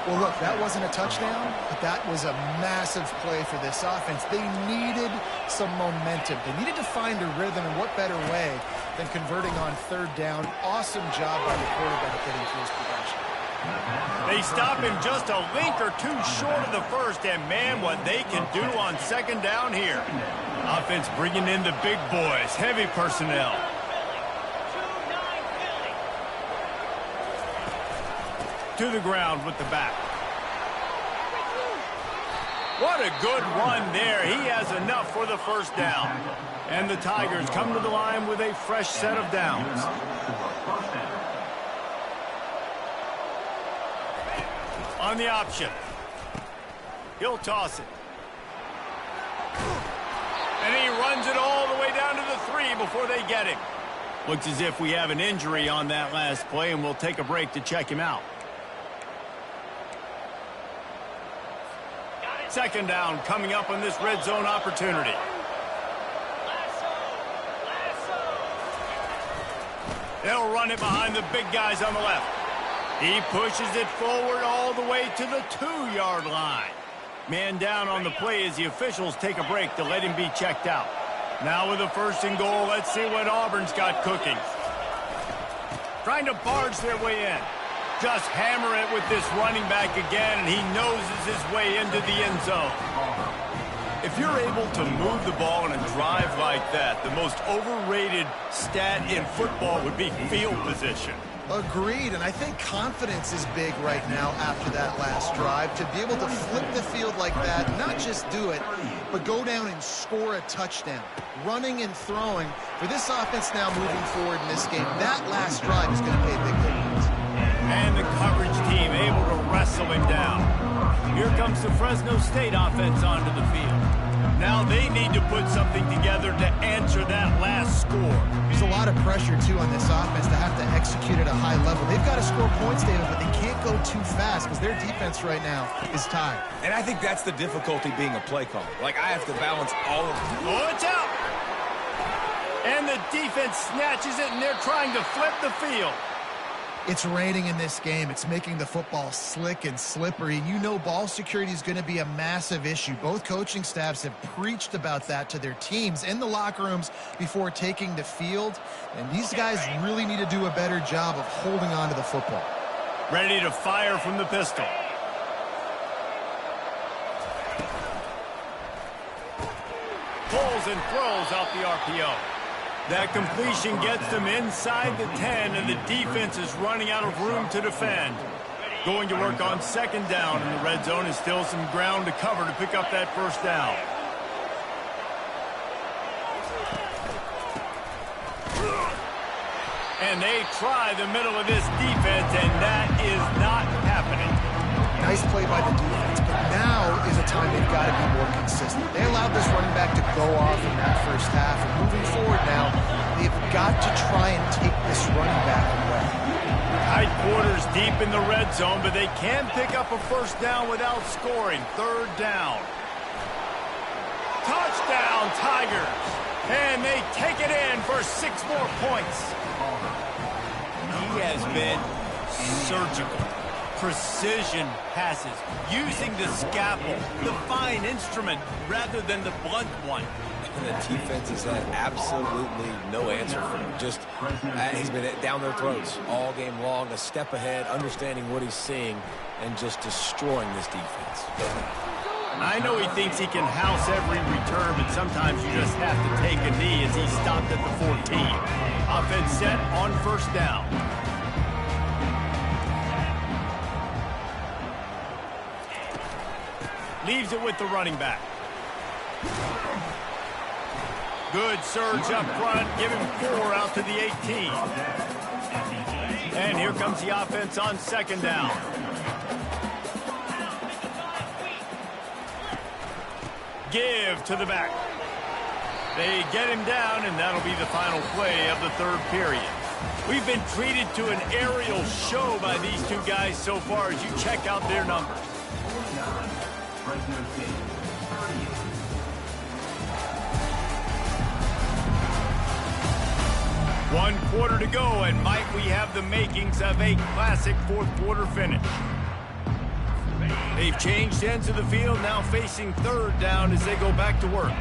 C: Well, look, that wasn't a touchdown, but that was a massive play for this offense. They needed some momentum. They needed to find a rhythm, and what better way than converting on third down. Awesome job by the quarterback getting through his progression.
A: They stop him just a link or two short of the first, and man, what they can do on second down here. Offense bringing in the big boys, heavy personnel. To the ground with the back. What a good run there. He has enough for the first down. And the Tigers come to the line with a fresh set of downs. On the option. He'll toss it. And he runs it all the way down to the 3 before they get him. Looks as if we have an injury on that last play, and we'll take a break to check him out. Second down coming up on this red zone opportunity. They'll run it behind the big guys on the left. He pushes it forward all the way to the 2-yard line. Man down on the play as the officials take a break to let him be checked out. Now with a 1st and goal, let's see what Auburn's got cooking. Trying to barge their way in. Just hammer it with this running back again, and he noses his way into the end zone. If you're able to move the ball in a drive like that, the most overrated stat in football would be field position.
C: Agreed, and I think confidence is big right now after that last drive. To be able to flip the field like that, not just do it, but go down and score a touchdown. Running and throwing. For this offense now moving forward in this game, that last drive is going to pay big dividends.
A: And the coverage team able to wrestle him down. Here comes the Fresno State offense onto the field. Now they need to put something together to answer that last score.
C: There's a lot of pressure, too, on this offense to have to execute at a high level. They've got to score points, David, but they can't go too fast because their defense right now is tired.
B: And I think that's the difficulty being a play caller. Like, I have to balance all of them.
A: Oh, it's out! And the defense snatches it, and they're trying to flip the field.
C: It's raining in this game. It's making the football slick and slippery. You know ball security is going to be a massive issue. Both coaching staffs have preached about that to their teams in the locker rooms before taking the field. And these guys really need to do a better job of holding on to the football.
A: Ready to fire from the pistol. Pulls and throws out the RPO. That completion gets them inside the 10, and the defense is running out of room to defend. Going to work on second down, and the red zone is still some ground to cover to pick up that first down. And they try the middle of this defense, and that is not happening.
C: Nice play by the defense, but now is a time they've got to be more consistent. They allowed this running back to go off in that first half, and moving forward now, they've got to try and take this running back away.
A: Tight quarters deep in the red zone, but they can pick up a first down without scoring. Third down. Touchdown, Tigers. And they take it in for 6 more points. He has been surgical. Precision passes, using the scalpel, the fine instrument, rather than the blunt one.
B: And the defense has had absolutely no answer for him. Just, he's been down their throats all game long, a step ahead, understanding what he's seeing, and just destroying this defense.
A: I know he thinks he can house every return, but sometimes you just have to take a knee as he stopped at the 14. Offense set on first down. Leaves it with the running back. Good surge up front. Give him 4 out to the 18. And here comes the offense on second down. Give to the back. They get him down, and that'll be the final play of the third period. We've been treated to an aerial show by these two guys so far as you check out their numbers.
D: Fresno State, 38.
A: One quarter to go, and might we have the makings of a classic fourth quarter finish. They've changed ends of the field, now facing third down as they go back to work.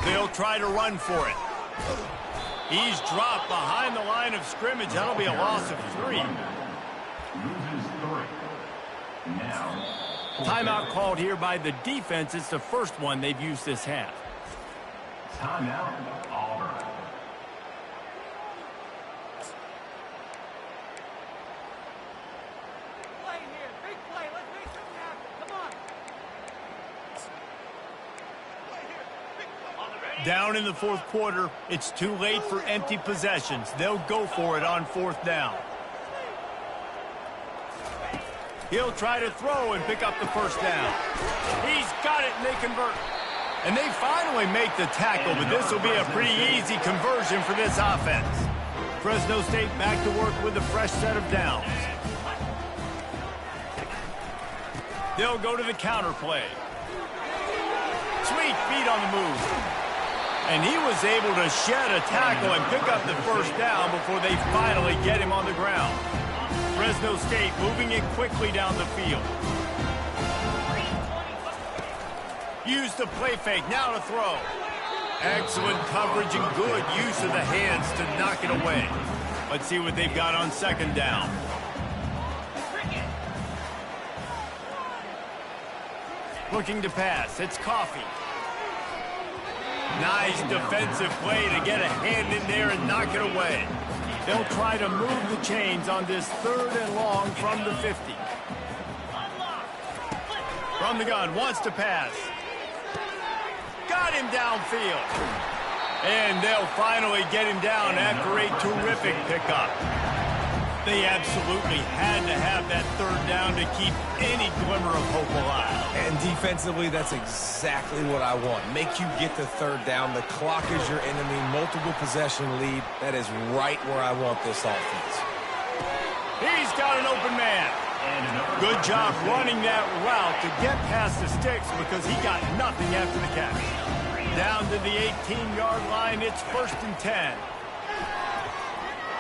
A: They'll try to run for it. He's dropped behind the line of scrimmage. That'll be a loss of 3.
D: Loses 3. Now,
A: Timeout called here by the defense. It's the first one they've used this half.
D: timeout, Auburn.
F: Play here. Big play. Let's make something happen. Come on.
A: Down in the fourth quarter, it's too late for empty possessions. They'll go for it on fourth down. He'll try to throw and pick up the first down. He's got it, and they convert. And they finally make the tackle, but this will be a pretty easy conversion for this offense. Fresno State back to work with a fresh set of downs. They'll go to the counter play. Sweet feet on the move. And he was able to shed a tackle and pick up the first down before they finally get him on the ground. Fresno State moving it quickly down the field. Use the play fake, now to throw. Excellent coverage and good use of the hands to knock it away. Let's see what they've got on second down. Looking to pass, it's Coffee. Nice defensive play to get a hand in there and knock it away. They'll try to move the chains on this third and long from the 50. From the gun, wants to pass. Got him downfield. And they'll finally get him down after a terrific pickup. They absolutely had to have that third down to keep any glimmer of hope alive.
B: And defensively, that's exactly what I want. Make you get the third down. The clock is your enemy. Multiple possession lead. That is right where I want this offense.
A: He's got an open man. Good job running that route to get past the sticks because he got nothing after the catch. Down to the 18-yard line, it's 1st and 10.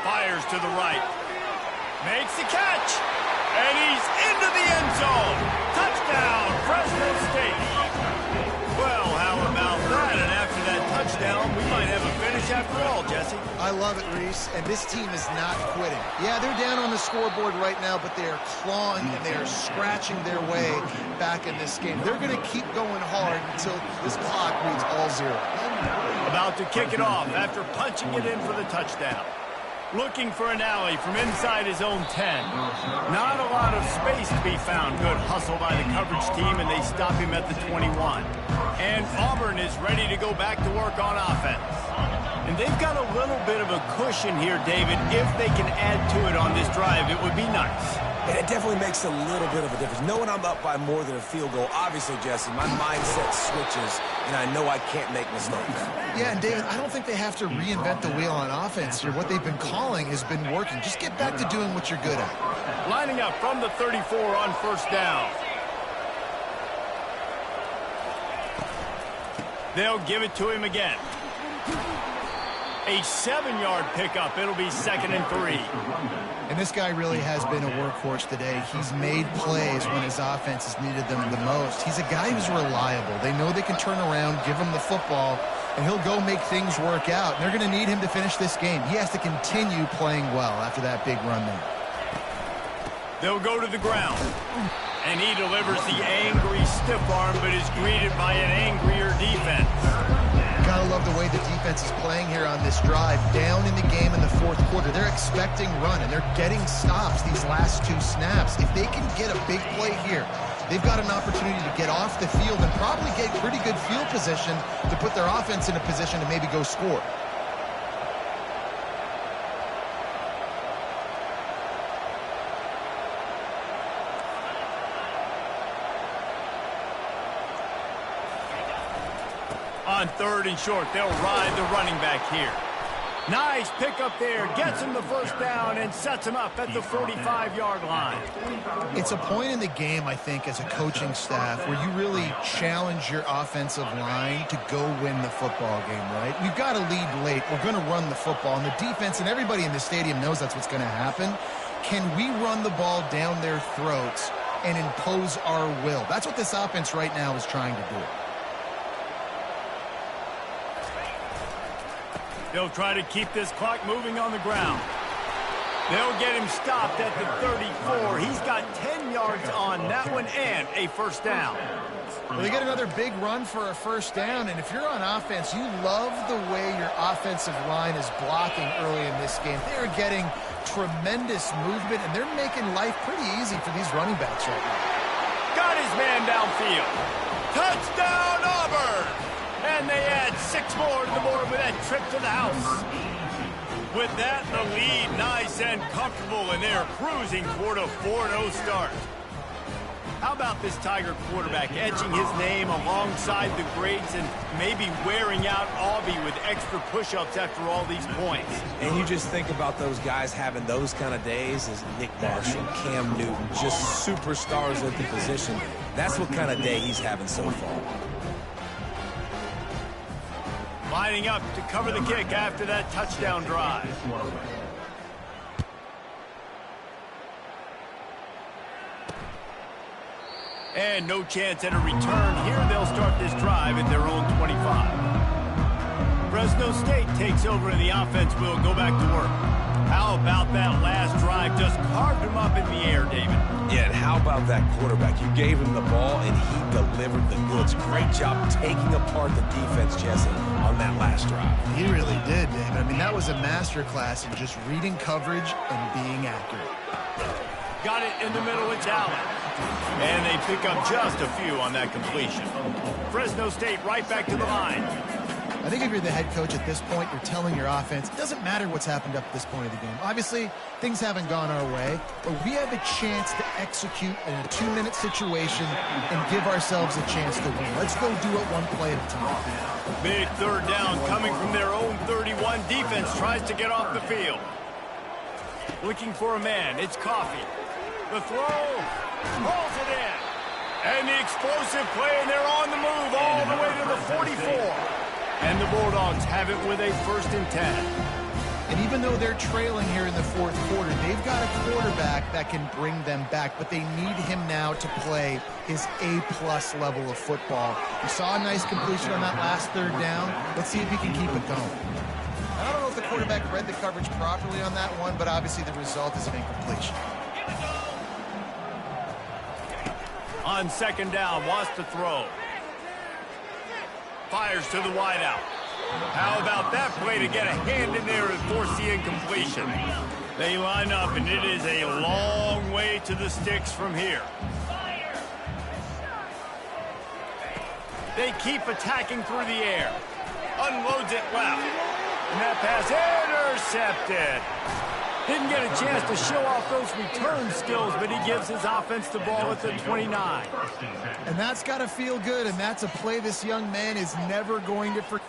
A: Fires to the right. Makes the catch. And he's into the end zone. Touchdown, Fresno State. Well, how about that? And after that touchdown, we might have a finish after all, Jesse.
C: I love it, Reese, and this team is not quitting. Yeah, they're down on the scoreboard right now, but they are clawing and they are scratching their way back in this game. They're going to keep going hard until this clock reads all 0.
A: About to kick it off after punching it in for the touchdown. Looking for an alley from inside his own 10. Not a lot of space to be found. Good hustle by the coverage team, and they stop him at the 21. And Auburn is ready to go back to work on offense. And they've got a little bit of a cushion here, David. If they can add to it on this drive, it would be nice.
B: And it definitely makes a little bit of a difference. Knowing I'm up by more than a field goal, obviously, Jesse, my mindset switches, and I know I can't make mistakes.
C: Yeah, and David, I don't think they have to reinvent the wheel on offense here. What they've been calling has been working. Just get back to doing what you're good at.
A: Lining up from the 34 on first down. They'll give it to him again. A 7-yard pickup. It'll be 2nd and 3.
C: And this guy really has been a workhorse today. He's made plays when his offense has needed them the most. He's a guy who's reliable. They know they can turn around, give him the football, and he'll go make things work out. And they're going to need him to finish this game. He has to continue playing well after that big run there.
A: They'll go to the ground. And he delivers the angry stiff arm, but is greeted by an angrier defense.
C: Gotta love the way the defense is playing here on this drive. Down in the game in the fourth quarter. They're expecting run, and they're getting stops these last 2 snaps. If they can get a big play here, they've got an opportunity to get off the field and probably get pretty good field position to put their offense in a position to maybe go score.
A: On 3rd and short, they'll ride the running back here. Nice pickup there, gets him the first down and sets him up at the 45-yard line.
C: It's a point in the game, I think, as a coaching staff where you really challenge your offensive line to go win the football game, right? We've got to lead late. We're going to run the football, and the defense and everybody in the stadium knows that's what's going to happen. can we run the ball down their throats and impose our will? That's what this offense right now is trying to do.
A: They'll try to keep this clock moving on the ground. They'll get him stopped at the 34. He's got 10 yards on that one and a first down.
C: Well, they get another big run for a first down, and if you're on offense, you love the way your offensive line is blocking early in this game. They're getting tremendous movement, and they're making life pretty easy for these running backs right now.
A: Got his man downfield. Touchdown, Auburn! And they add 6 more to the board with that trip to the house. With that, the lead nice and comfortable, and they're cruising toward a 4-0 start. How about this Tiger quarterback etching his name alongside the greats and maybe wearing out Aubie with extra push-ups after all these points?
B: And you just think about those guys having those kind of days as Nick Marshall, Cam Newton, just superstars at the position. That's what kind of day he's having so far.
A: Lining up to cover the kick after that touchdown drive. And no chance at a return here. They'll start this drive at their own 25. Fresno State takes over and the offense will go back to work. How about that last drive? Just carved him up in the air, David.
B: Yeah, and how about that quarterback? You gave him the ball, and he delivered the goods. Great job taking apart the defense, Jesse, on that last drive.
C: He really did, David. I mean, that was a masterclass in just reading coverage and being accurate.
A: Got it in the middle, it's Allen. And they pick up just a few on that completion. Fresno State right back to the line.
C: I think if you're the head coach at this point, you're telling your offense, it doesn't matter what's happened up to this point of the game. Obviously, things haven't gone our way, but we have a chance to execute in a 2-minute situation and give ourselves a chance to win. Let's go do it one play at a time.
A: Big third down coming from their own 31. Defense tries to get off the field. Looking for a man. It's Coffee. The throw. Rolls it in. And the explosive play, and they're on the move all the way to the 44. And the Bulldogs have it with a 1st and 10.
C: And even though they're trailing here in the 4th quarter, they've got a quarterback that can bring them back, but they need him now to play his A-plus level of football. We saw a nice completion on that last 3rd down. Let's see if he can keep it going. I don't know if the quarterback read the coverage properly on that one, but obviously the result is an incompletion.
A: On 2nd down, wants to throw. Fires to the wideout. How about that play to get a hand in there and force the incompletion? They line up, and it is a long way to the sticks from here. They keep attacking through the air. Unloads it left. And that pass intercepted. Didn't get a chance to show off those return skills, but he gives his offense the ball at the 29.
C: And that's got to feel good, and that's a play this young man is never going to forget.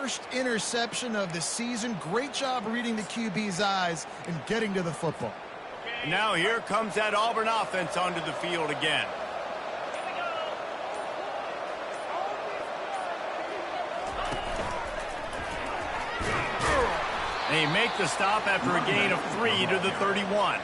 C: First interception of the season. Great job reading the QB's eyes and getting to the football.
A: Now here comes that Auburn offense onto the field again. They make the stop after a gain of 3 to the 31.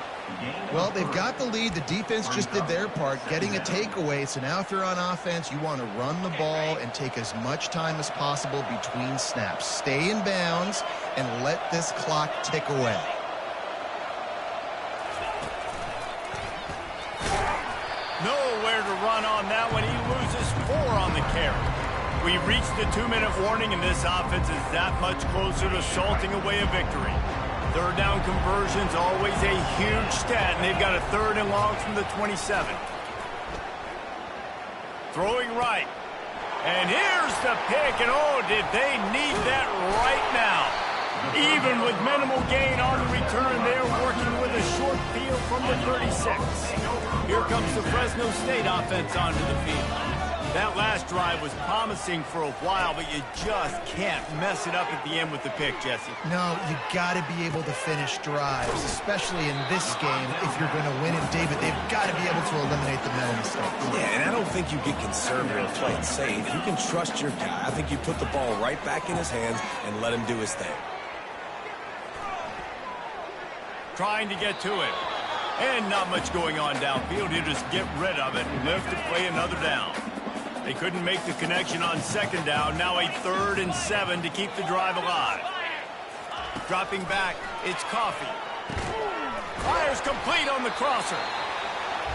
C: Well, they've got the lead. The defense just did their part, getting a takeaway. So now if you're on offense, you want to run the ball and take as much time as possible between snaps. Stay in bounds and let this clock tick away.
A: Nowhere to run on that one. He loses 4 on the carry. We've reached the 2-minute warning, and this offense is that much closer to salting away a victory. 3rd down conversion's always a huge stat, and they've got a 3rd and long from the 27. Throwing right. And here's the pick, and oh, did they need that right now. Even with minimal gain on the return, they're working with a short field from the 36. Here comes the Fresno State offense onto the field. That last drive was promising for a while, but you just can't mess it up at the end with the pick, Jesse.
C: No, you got to be able to finish drives, especially in this game if you're going to win it, David. They've got to be able to eliminate the mental mistakes.
B: Yeah, and I don't think you get conservative playing safe. You can trust your guy. I think you put the ball right back in his hands and let him do his thing.
A: Trying to get to it. And not much going on downfield. He'll just get rid of it and live to play another down. They couldn't make the connection on second down. Now a 3rd and 7 to keep the drive alive. Dropping back, it's Coffee. Fires complete on the crosser.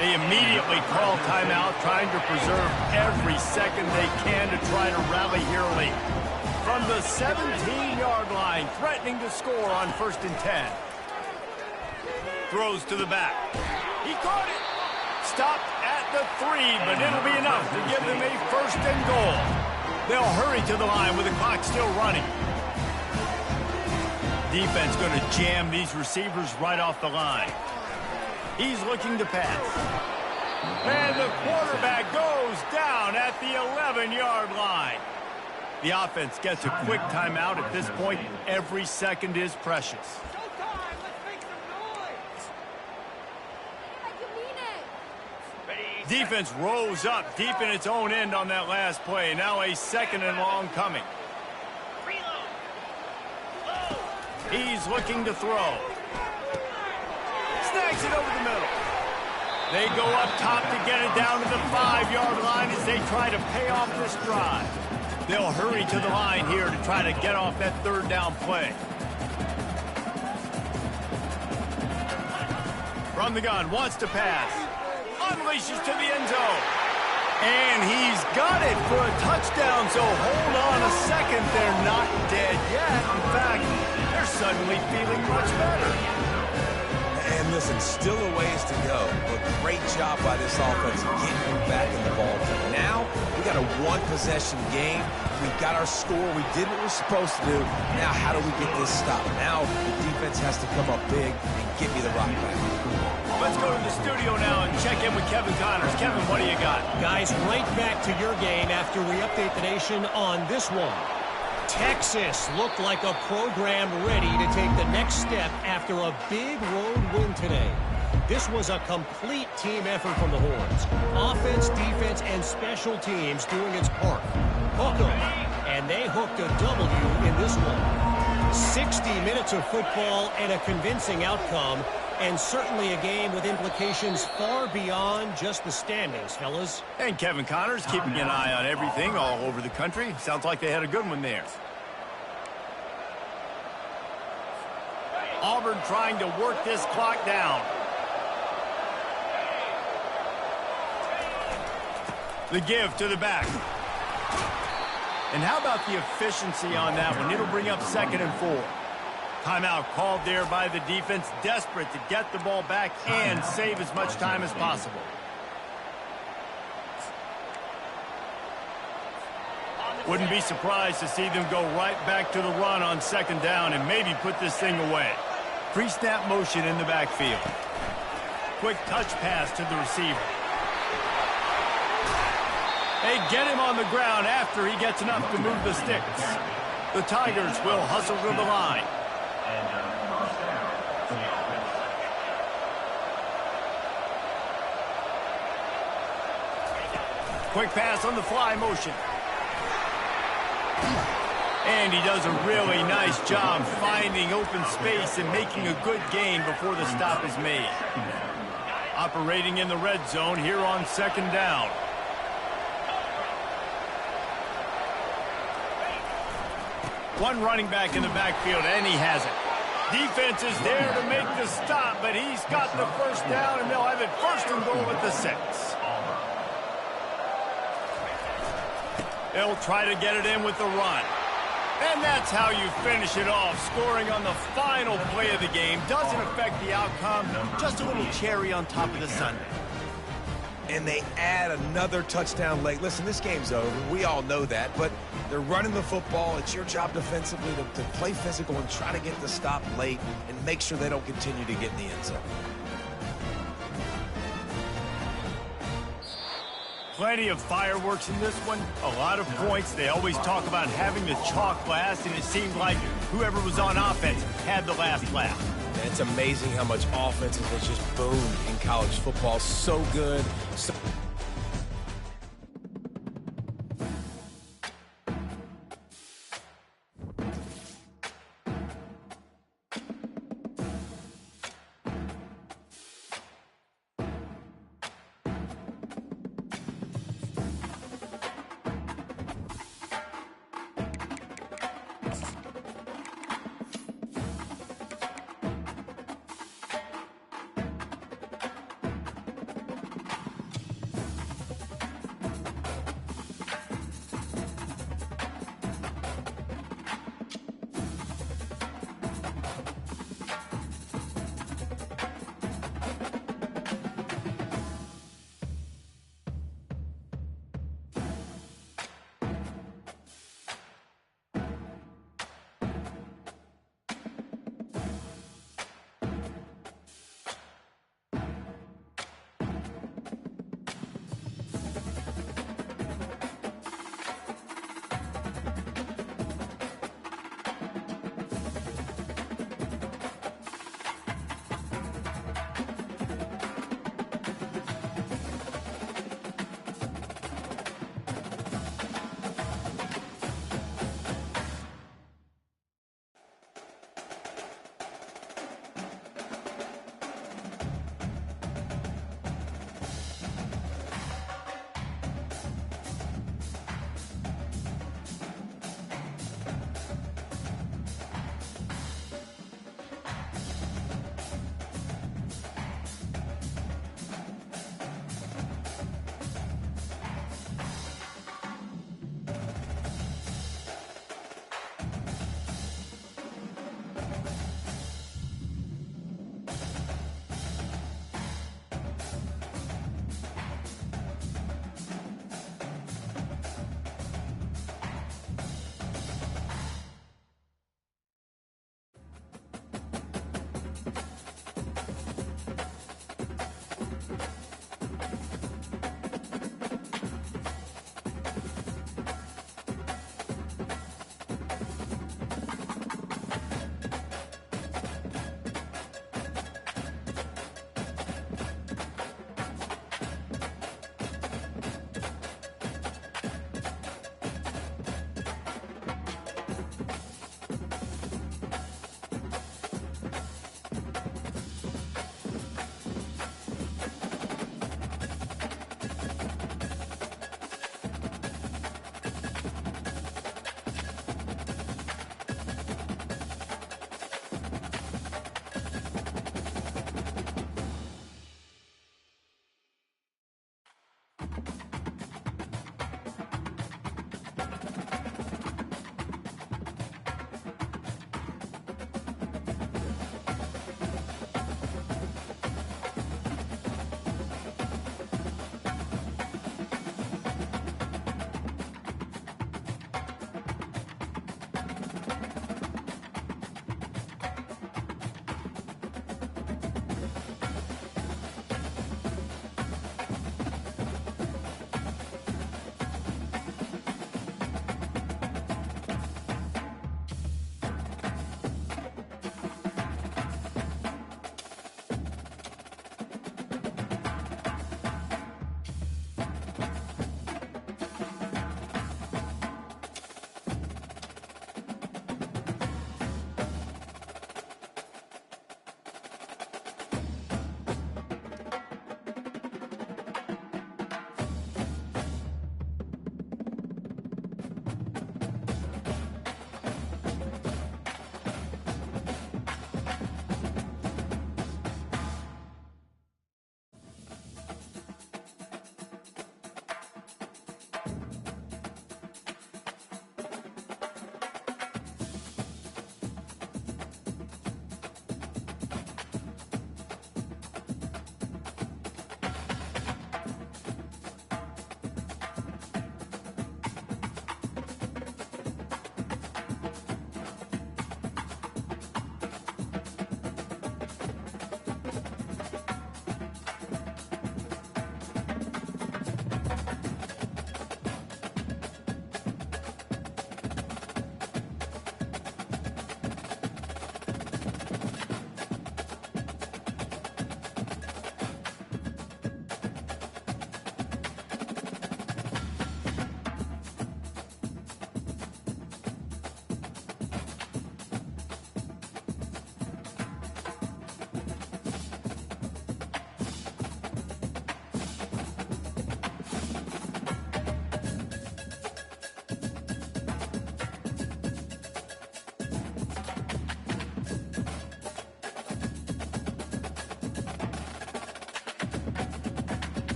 A: They immediately call timeout, trying to preserve every second they can to try to rally here late. From the 17-yard line, threatening to score on 1st and 10. Throws to the back. He caught it. Stopped at the 3, but it'll be enough to give them a 1st and goal. They'll hurry to the line with the clock still running. Defense going to jam these receivers right off the line. He's looking to pass. And the quarterback goes down at the 11-yard line. The offense gets a quick timeout at this point. Every second is precious. Defense rose up deep in its own end on that last play. Now a 2nd and long coming. He's looking to throw. Snags it over the middle. They go up top to get it down to the 5-yard line as they try to pay off this drive. They'll hurry to the line here to try to get off that 3rd down play. From the gun, wants to pass. Unleashes to the end zone. And he's got it for a touchdown, so hold on a second. They're not dead yet. In fact, they're suddenly feeling much better.
B: And listen, still a ways to go, but great job by this offense getting them back in the ball game. Now, we got a 1-possession game. We've got our score. We did what we're supposed to do. Now, how do we get this stopped? Now, the defense has to come up big and get me the rock back.
A: Let's go to the studio now and check in with Kevin Connors. Kevin, what do you got?
E: Guys, right back to your game after we update the nation on this one. Texas looked like a program ready to take the next step after a big road win today. This was a complete team effort from the Horns. Offense, defense, and special teams doing its part. Hook 'em, and they hooked a W in this one. 60 minutes of football and a convincing outcome, and certainly a game with implications far beyond just the standings, fellas.
A: And Kevin Connors keeping an eye on everything all over the country. Sounds like they had a good one there. Auburn trying to work this clock down. The give to the back. And how about the efficiency on that one? It'll bring up 2nd and 4. Timeout called there by the defense, desperate to get the ball back and save as much time as possible. Wouldn't be surprised to see them go right back to the run on 2nd down and maybe put this thing away. Pre-snap motion in the backfield. Quick touch pass to the receiver. They get him on the ground after he gets enough to move the sticks. The Tigers will hustle to the line. Quick pass on the fly motion. And he does a really nice job finding open space and making a good gain before the stop is made. Operating in the red zone here on 2nd down. One running back in the backfield, and he has it. Defense is there to make the stop, but he's got the 1st down, and they'll have it 1st and goal at the 6. They'll try to get it in with the run. And that's how you finish it off. Scoring on the final play of the game doesn't affect the outcome. Just a little cherry on top of the sundae.
B: And they add another touchdown late. Listen, this game's over. We all know that. But they're running the football. It's your job defensively to play physical and try to get the stop late and make sure they don't continue to get in the end zone.
A: Plenty of fireworks in this one, a lot of points. They always talk about having the chalk last, and it seemed like whoever was on offense had the last laugh.
B: And it's amazing how much offense has just boomed in college football. So good. So